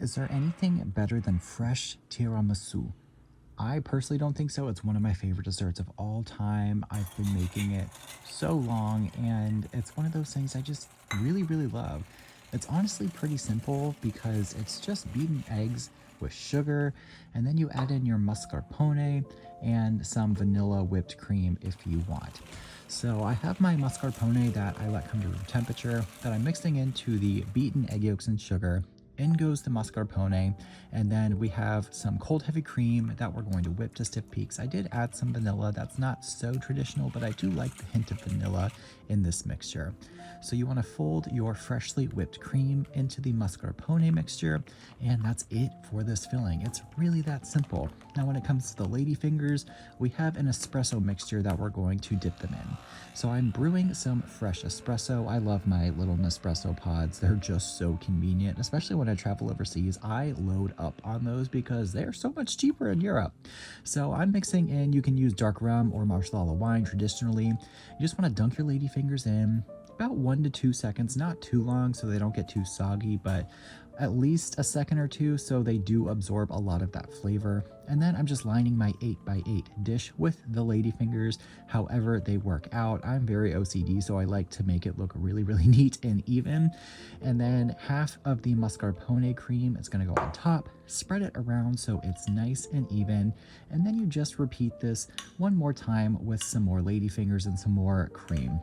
Is there anything better than fresh tiramisu? I personally don't think so. It's one of my favorite desserts of all time. I've been making it so long, and it's one of those things I just really, really love. It's honestly pretty simple because it's just beaten eggs with sugar, and then you add in your mascarpone and some vanilla whipped cream if you want. So I have my mascarpone that I let come to room temperature that I'm mixing into the beaten egg yolks and sugar. In goes the mascarpone, and then we have some cold heavy cream that we're going to whip to stiff peaks. I did add some vanilla. That's not so traditional, but I do like the hint of vanilla in this mixture. So you want to fold your freshly whipped cream into the mascarpone mixture, and that's it for this filling. It's really that simple. Now when it comes to the Ladyfingers, we have an espresso mixture that we're going to dip them in. So I'm brewing some fresh espresso. I love my little Nespresso pods. They're just so convenient, especially when I travel overseas. I load up on those because they're so much cheaper in Europe. So I'm mixing in, you can use dark rum or Marsala wine traditionally. You just want to dunk your Ladyfingers in about 1 to 2 seconds, not too long so they don't get too soggy, but at least a second or two so they do absorb a lot of that flavor. And then I'm just lining my 8x8 dish with the Ladyfingers however they work out. I'm very OCD, so I like to make it look really, really neat and even. And then half of the mascarpone cream is going to go on top. Spread it around so it's nice and even. And then you just repeat this one more time with some more Ladyfingers and some more cream.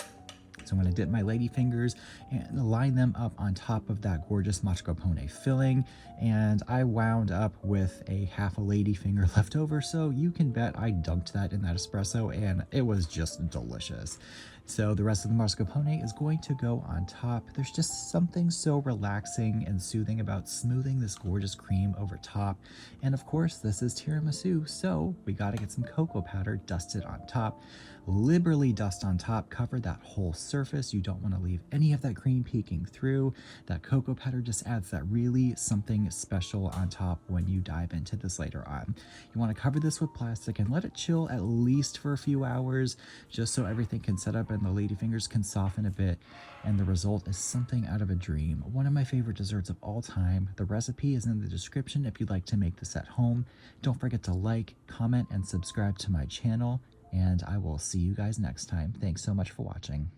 So I'm going to dip my Ladyfingers and line them up on top of that gorgeous mascarpone filling. And I wound up with a half a Ladyfinger left over, so you can bet I dunked that in that espresso and it was just delicious. So the rest of the mascarpone is going to go on top. There's just something so relaxing and soothing about smoothing this gorgeous cream over top. And of course, this is tiramisu, so we got to get some cocoa powder dusted on top. Liberally dust on top, cover that whole surface. You don't want to leave any of that cream peeking through. That cocoa powder just adds that really something special on top when you dive into this later on. You want to cover this with plastic and let it chill at least for a few hours, just so everything can set up and the Ladyfingers can soften a bit, and the result is something out of a dream. One of my favorite desserts of all time. The recipe is in the description if you'd like to make this at home. Don't forget to like, comment, and subscribe to my channel, and I will see you guys next time. Thanks so much for watching.